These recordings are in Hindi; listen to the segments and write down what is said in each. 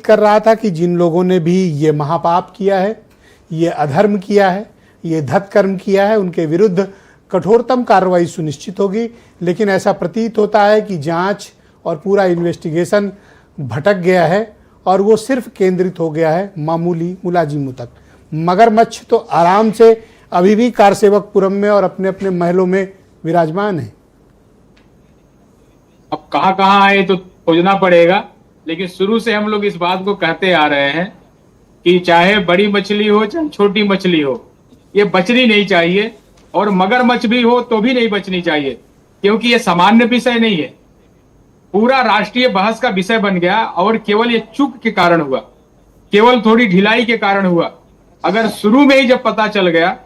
कर रहा था कि जिन लोगों ने भी ये महापाप किया है, ये अधर्म किया है, ये धत्कर्म किया है, उनके विरुद्ध कठोरतम कार्रवाई सुनिश्चित होगी। लेकिन ऐसा प्रतीत होता है कि जांच और पूरा इन्वेस्टिगेशन भटक गया है और वो सिर्फ केंद्रित हो गया है मामूली मुलाजिमों तक। मगरमच्छ तो आराम से अभी भी कारसेवकपुरम में और अपने अपने महलों में विराजमान है। अब कहाँ कहाँ आए तो खोजना पड़ेगा, लेकिन शुरू से हम लोग इस बात को कहते आ रहे हैं कि चाहे बड़ी मछली हो चाहे छोटी मछली हो, ये बचनी नहीं चाहिए, और मगरमच्छ भी हो तो भी नहीं बचनी चाहिए, क्योंकि ये सामान्य विषय नहीं है, पूरा राष्ट्रीय बहस का विषय बन गया। और केवल ये चूक के कारण हुआ, केवल थोड़ी ढिलाई के कारण हुआ। अगर शुरू में ही जब पता चल गया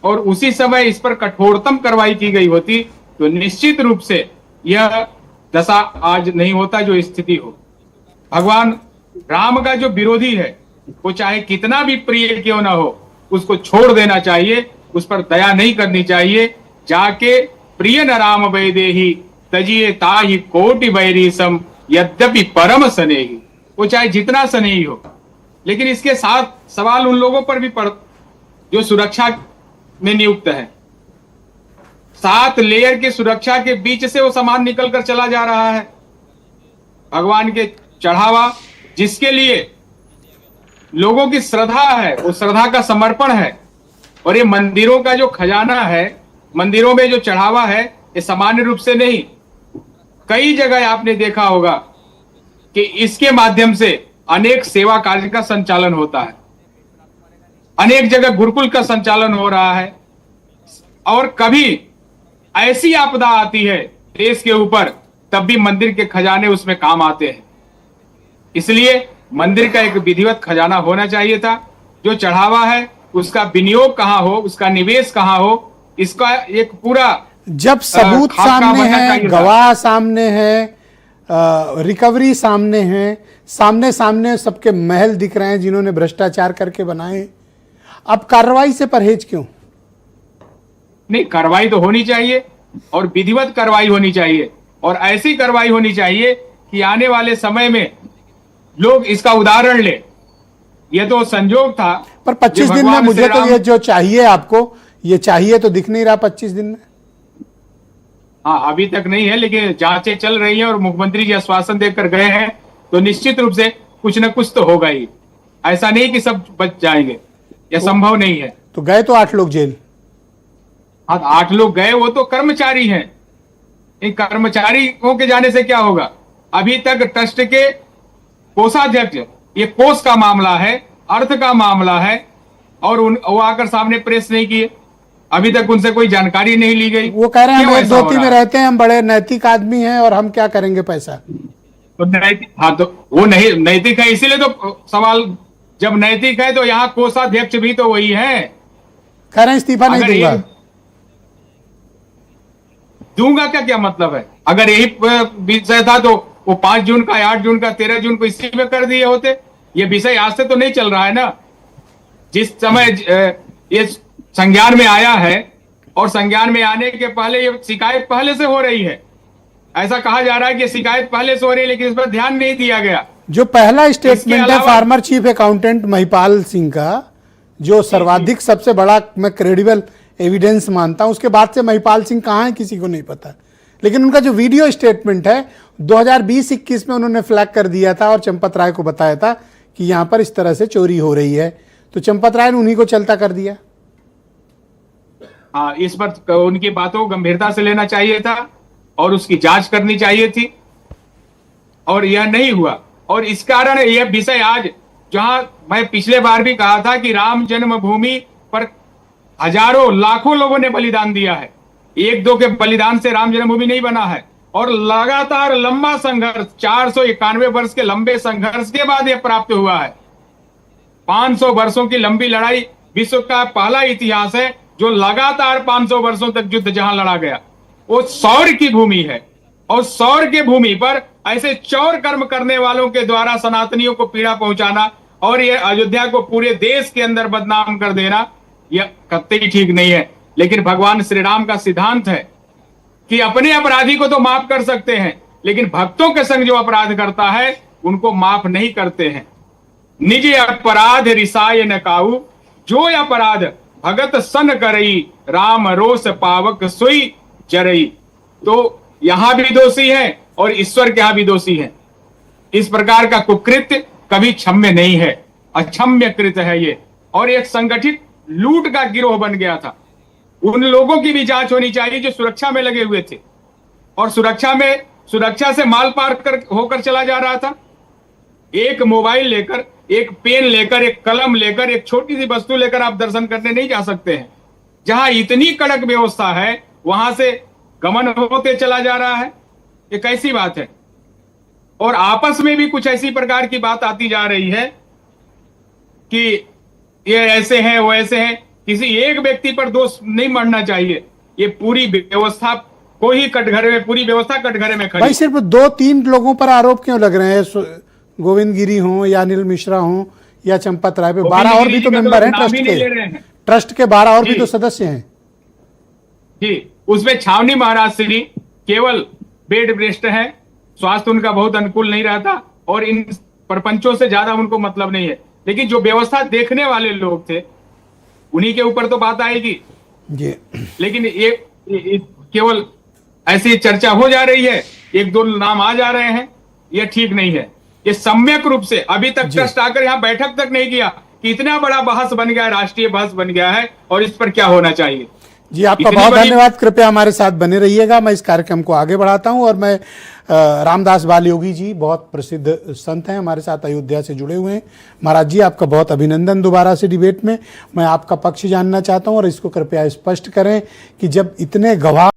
और उसी समय इस पर कठोरतम कार्रवाई की गई होती तो निश्चित रूप से यह दशा आज नहीं होता जो स्थिति हो। भगवान राम का जो विरोधी है वो चाहे कितना भी प्रिय क्यों ना हो, उसको छोड़ देना चाहिए, उस पर दया नहीं करनी चाहिए। जाके प्रिय न राम वैदेही तजिए ताहि कोटि वैरीसम यद्यपि परम स्नेही, वो चाहे जितना स्नेही हो। लेकिन इसके साथ सवाल उन लोगों पर भी पड़ जो सुरक्षा में नियुक्त है। 7 लेयर की सुरक्षा के बीच से वो सामान निकल कर चला जा रहा है। भगवान के चढ़ावा जिसके लिए लोगों की श्रद्धा है, वो श्रद्धा का समर्पण है। और ये मंदिरों का जो खजाना है, मंदिरों में जो चढ़ावा है, ये सामान्य रूप से नहीं। कई जगह आपने देखा होगा कि इसके माध्यम से अनेक सेवा कार्य का संचालन होता है, अनेक जगह गुरुकुल का संचालन हो रहा है। और कभी ऐसी आपदा आती है देश के ऊपर, तब भी मंदिर के खजाने उसमें काम आते हैं। इसलिए मंदिर का एक विधिवत खजाना होना चाहिए था। जो चढ़ावा है उसका विनियोग कहाँ हो, उसका निवेश कहाँ हो, इसका एक पूरा जब सबूत सामने है, गवाह सामने है, रिकवरी सामने है, सामने सामने सबके महल दिख रहे हैं जिन्होंने भ्रष्टाचार करके बनाए, अब कार्रवाई से परहेज क्यों? नहीं, कार्रवाई तो होनी चाहिए और विधिवत कार्रवाई होनी चाहिए, और ऐसी कार्रवाई होनी चाहिए कि आने वाले समय में लोग इसका उदाहरण ले। ये तो संजोग था, पर 25 दिन में मुझे तो ये जो चाहिए आपको, ये चाहिए तो दिख नहीं रहा 25 दिन में। हाँ, अभी तक नहीं है, लेकिन जांचें चल रही हैं और मुख्यमंत्री जी आश्वासन देकर गए हैं, तो निश्चित रूप से कुछ न कुछ तो होगा ही। ऐसा नहीं कि सब बच जाएंगे, यह संभव नहीं है। तो गए तो 8 लोग जेल। हाँ, 8 लोग गए, वो तो कर्मचारी हैं। इन कर्मचारियों के जाने से क्या होगा? अभी तक ट्रस्ट के कोषाध्यक्ष, ये कोष का मामला है, अर्थ का मामला है, और वो आकर सामने प्रेस नहीं किए। अभी तक उनसे कोई जानकारी नहीं ली गई। वो कह रहे हैं हम धोती में रहते हैं, हम बड़े नैतिक आदमी हैं और हम क्या करेंगे पैसा। तो नैतिक, हाँ, तो वो नहीं नैतिक है, इसीलिए तो सवाल, जब नैतिक है तो यहाँ कोषाध्यक्ष भी तो वही है। कह रहे हैं इस्तीफा नहीं दूंगा क्या, क्या मतलब है? अगर यही विषय था तो वो 5 जून का, 8 जून का, 13 जून को इसी में कर दिए होते। ये विषय आज से तो नहीं चल रहा है ना। जिस समय ये संज्ञान में आया है, और संज्ञान में आने के पहले ये शिकायत पहले से हो रही है। ऐसा कहा जा रहा है कि शिकायत पहले से हो रही है, लेकिन इस पर ध्यान नहीं दिया गया। जो पहला स्टेटमेंट है farmer chief accountant Mahipal Singh का, जो सर्वाधिक सबसे बड़ा मैं क्रेडिबल एविडेंस मानता हूं, उसके बाद से महिपाल सिंह कहां है किसी को नहीं पता। लेकिन उनका जो वीडियो स्टेटमेंट है 2020-21 में उन्होंने फ्लैग कर दिया था और चंपत राय को बताया था कि यहां पर इस तरह से चोरी हो रही है, तो चंपत राय ने उन्हीं को चलता कर दिया। हाँ, इस पर उनकी बातों को गंभीरता से लेना चाहिए था और उसकी जांच करनी चाहिए थी, और यह नहीं हुआ। और इस कारण यह विषय आज, जहां मैं पिछले बार भी कहा था कि राम जन्मभूमि पर हजारों लाखों लोगों ने बलिदान दिया है, 1-2 के बलिदान से राम जन्मभूमि नहीं बना है। और लगातार लंबा संघर्ष, 491 वर्ष के लंबे संघर्ष के बाद यह प्राप्त हुआ है। 500 वर्षों की लंबी लड़ाई विश्व का पहला इतिहास है जो लगातार 500 वर्षों तक युद्ध जहां लड़ा गया, वो सौर की भूमि है। और सौर की भूमि पर ऐसे चौर कर्म करने वालों के द्वारा सनातनियों को पीड़ा पहुंचाना और ये अयोध्या को पूरे देश के अंदर बदनाम कर देना, यह कतई ठीक नहीं है। लेकिन भगवान श्री राम का सिद्धांत है कि अपने अपराधी को तो माफ कर सकते हैं, लेकिन भक्तों के संग जो अपराध करता है उनको माफ नहीं करते हैं। निज अपराध रिसाय न काऊ, जो अपराध भगत सन करई, राम रोष पावक सोई जरई। तो यहां भी दोषी है और ईश्वर के यहां भी दोषी है। इस प्रकार का कुकृत्य कभी क्षम्य नहीं है, अक्षम्य कृत है ये। और एक संगठित लूट का गिरोह बन गया था। उन लोगों की भी जांच होनी चाहिए जो सुरक्षा में लगे हुए थे और सुरक्षा से माल पार होकर चला जा रहा था। एक मोबाइल लेकर, एक पेन लेकर, एक कलम लेकर, एक छोटी सी वस्तु लेकर आप दर्शन करने नहीं जा सकते हैं। जहां इतनी कड़क व्यवस्था है वहां से गमन होते चला जा रहा है, ये कैसी बात है। और आपस में भी कुछ ऐसी प्रकार की बात आती जा रही है कि ये ऐसे हैं, वो ऐसे हैं। किसी एक व्यक्ति पर दोष नहीं मढ़ना चाहिए, ये पूरी व्यवस्था को ही कटघरे में, पूरी व्यवस्था कटघरे में खड़ी। भाई सिर्फ 2-3 लोगों पर आरोप क्यों लग रहे हैं? गोविंद गिरी हो या अनिल मिश्रा हो या चंपत राय पे 12 और भी तो मेंबर हैं ट्रस्ट के। ट्रस्ट के 12 और भी तो सदस्य हैं जी। उसमें छावनी महाराज श्री केवल बेड रेस्ट है, स्वास्थ्य उनका बहुत अनुकूल नहीं रहता और इन प्रपंचों से ज्यादा उनको मतलब नहीं है। लेकिन जो व्यवस्था देखने वाले लोग थे उन्हीं के ऊपर तो बात आएगी जी। लेकिन ये केवल ऐसी चर्चा हो जा रही है, 1-2 नाम आ जा रहे हैं, ये ठीक नहीं है। ये सम्यक रूप से अभी तक ट्रस्ट आकर यहाँ बैठक तक नहीं किया कि इतना बड़ा बहस बन गया है, राष्ट्रीय बहस बन गया है और इस पर क्या होना चाहिए। जी आपका बहुत धन्यवाद। कृपया हमारे साथ बने रहिएगा। मैं इस कार्यक्रम को आगे बढ़ाता हूं और मैं रामदास बाल योगी जी बहुत प्रसिद्ध संत हैं, हमारे साथ अयोध्या से जुड़े हुए हैं। महाराज जी आपका बहुत अभिनंदन दोबारा से डिबेट में। मैं आपका पक्ष जानना चाहता हूं और इसको कृपया स्पष्ट करें कि जब इतने गवाह